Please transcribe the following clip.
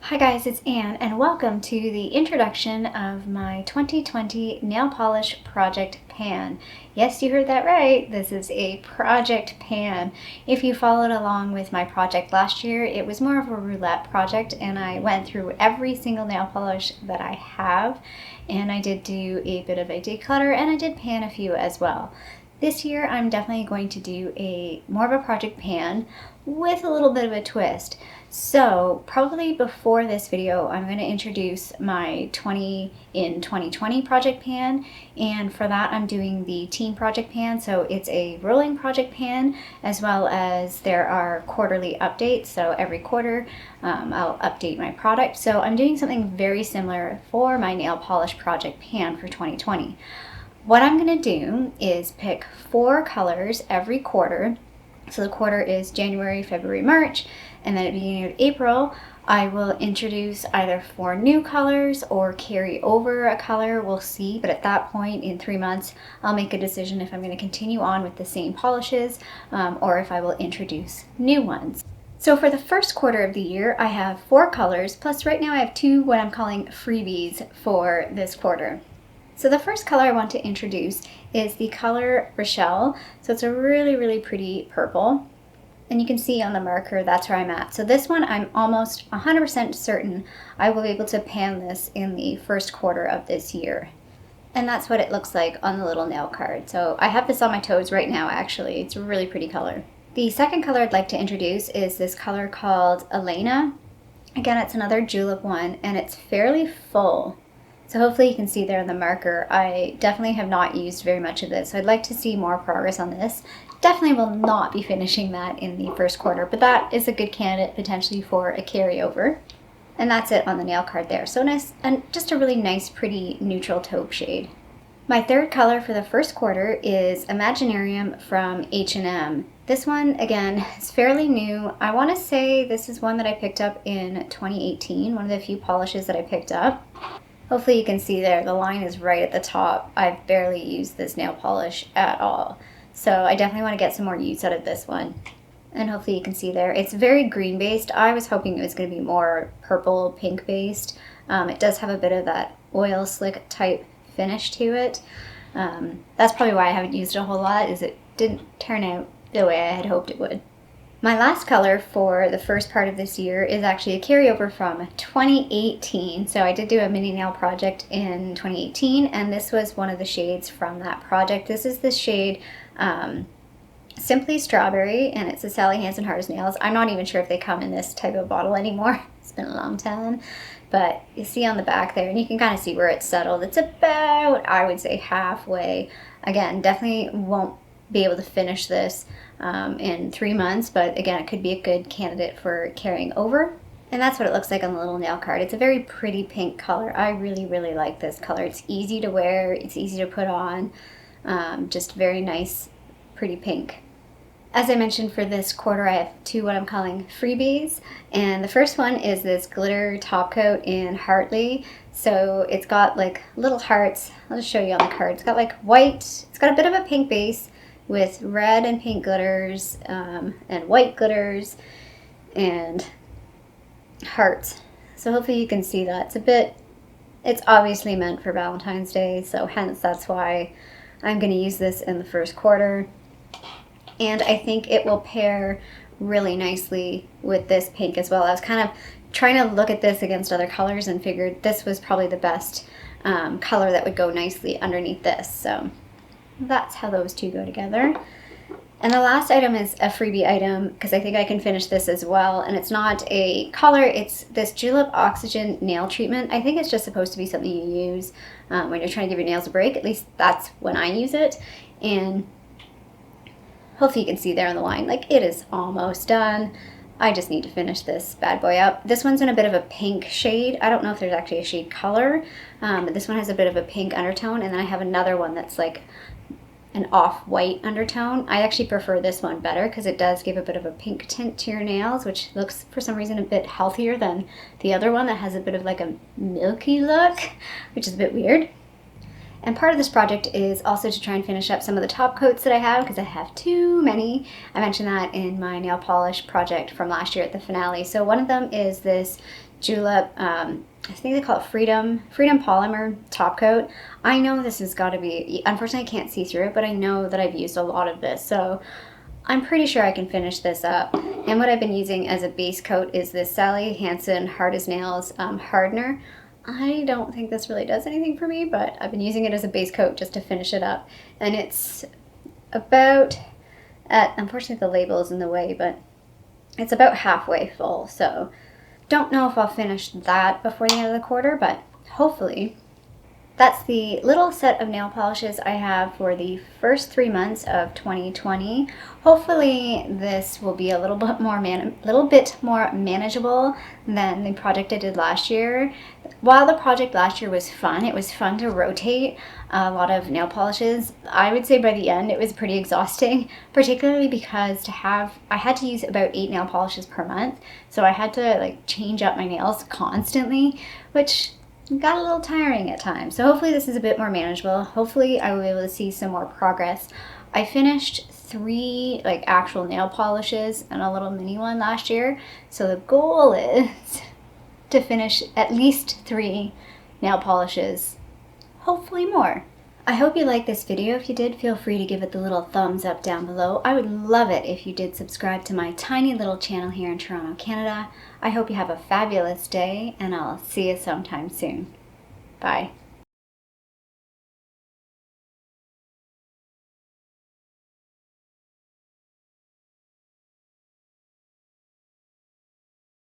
Hi guys, it's Anne and welcome to the introduction of my 2020 nail polish project pan. Yes, you heard that right. This is a project pan. If you followed along with my project last year, it was more of a roulette project and I went through every single nail polish that I have, and I did do a bit of a declutter and I did pan a few as well. This year I'm definitely going to do more of a project pan with a little bit of a twist. So probably before this video, I'm going to introduce my 20 in 2020 project pan, and for that I'm doing the teen project pan. So it's a rolling project pan, as well as there are quarterly updates. So every quarter I'll update my product. So I'm doing something very similar for my nail polish project pan for 2020. What I'm going to do is pick 4 colors every quarter. So the quarter is January, February, March, and then at the beginning of April, I will introduce either 4 new colors or carry over a color. We'll see, but at that point in 3 months, I'll make a decision if I'm going to continue on with the same polishes or if I will introduce new ones. So for the first quarter of the year, I have 4 colors, plus right now I have 2 what I'm calling freebies for this quarter. So the first color I want to introduce is the color Rochelle. So it's a really, really pretty purple. And you can see on the marker, that's where I'm at. So this one, I'm almost 100% certain I will be able to pan this in the first quarter of this year. And that's what it looks like on the little nail card. So I have this on my toes right now, actually. It's a really pretty color. The second color I'd like to introduce is this color called Elena. Again, it's another julep one, and it's fairly full. So hopefully you can see there in the marker, I definitely have not used very much of this. So I'd like to see more progress on this. Definitely will not be finishing that in the first quarter, but that is a good candidate potentially for a carryover. And that's it on the nail card there. So nice, and just a really nice, pretty neutral taupe shade. My third color for the first quarter is Imaginarium from H&M. This one, again, is fairly new. I want to say this is one that I picked up in 2018, one of the few polishes that I picked up. Hopefully you can see there, the line is right at the top. I've barely used this nail polish at all. So I definitely want to get some more use out of this one. And hopefully you can see there, it's very green based. I was hoping it was going to be more purple, pink based. It does have a bit of that oil slick type finish to it. That's probably why I haven't used it a whole lot, is it didn't turn out the way I had hoped it would. My last color for the first part of this year is actually a carryover from 2018. So I did do a mini nail project in 2018, and this was one of the shades from that project. This is the shade Simply Strawberry, and it's a Sally Hansen Hard as Nails. I'm not even sure if they come in this type of bottle anymore. It's been a long time. But you see on the back there, and you can kind of see where it's settled. It's about, I would say, halfway. Again, definitely won't be able to finish this in 3 months, but again, it could be a good candidate for carrying over. And that's what it looks like on the little nail card. It's a very pretty pink color. I really, really like this color. It's easy to wear, it's easy to put on, just very nice, pretty pink. As I mentioned, for this quarter, I have 2 what I'm calling freebies. And the first one is this glitter top coat in Heartly. So it's got like little hearts. I'll just show you on the card. It's got like white, it's got a bit of a pink base with red and pink glitters and white glitters and hearts. So hopefully you can see that. It's obviously meant for Valentine's Day, so hence that's why I'm going to use this in the first quarter. And I think it will pair really nicely with this pink as well. I was kind of trying to look at this against other colors and figured this was probably the best color that would go nicely underneath this. So that's how those 2 go together. And the last item is a freebie item, because I think I can finish this as well. And it's not a color, it's this Julep Oxygen Nail Treatment. I think it's just supposed to be something you use when you're trying to give your nails a break. At least that's when I use it. And hopefully you can see there on the line, like it is almost done. I just need to finish this bad boy up. This one's in a bit of a pink shade. I don't know if there's actually a shade color, but this one has a bit of a pink undertone. And then I have another one that's like an off-white undertone. I actually prefer this one better because it does give a bit of a pink tint to your nails, which looks for some reason a bit healthier than the other one that has a bit of like a milky look, which is a bit weird. And part of this project is also to try and finish up some of the top coats that I have, because I have too many. I mentioned that in my nail polish project from last year at the finale. So one of them is this julep, I think they call it Freedom Polymer top coat. I know this has got to be, unfortunately I can't see through it, but I know that I've used a lot of this. So I'm pretty sure I can finish this up. And what I've been using as a base coat is this Sally Hansen Hard as Nails hardener. I don't think this really does anything for me, but I've been using it as a base coat just to finish it up. And it's about, unfortunately the label is in the way, but it's about halfway full. So don't know if I'll finish that before the end of the quarter, but hopefully. That's the little set of nail polishes I have for the first 3 months of 2020. Hopefully this will be a little bit more manageable than the project I did last year. While the project last year was fun, it was fun to rotate a lot of nail polishes. I would say by the end it was pretty exhausting, particularly because I had to use about 8 nail polishes per month, so I had to like change up my nails constantly, which got a little tiring at times. So hopefully this is a bit more manageable. Hopefully I will be able to see some more progress. I finished 3 like actual nail polishes and a little mini one last year. So the goal is to finish at least 3 nail polishes, hopefully more. I hope you liked this video. If you did, feel free to give it the little thumbs up down below. I would love it if you did subscribe to my tiny little channel here in Toronto, Canada. I hope you have a fabulous day, and I'll see you sometime soon. Bye.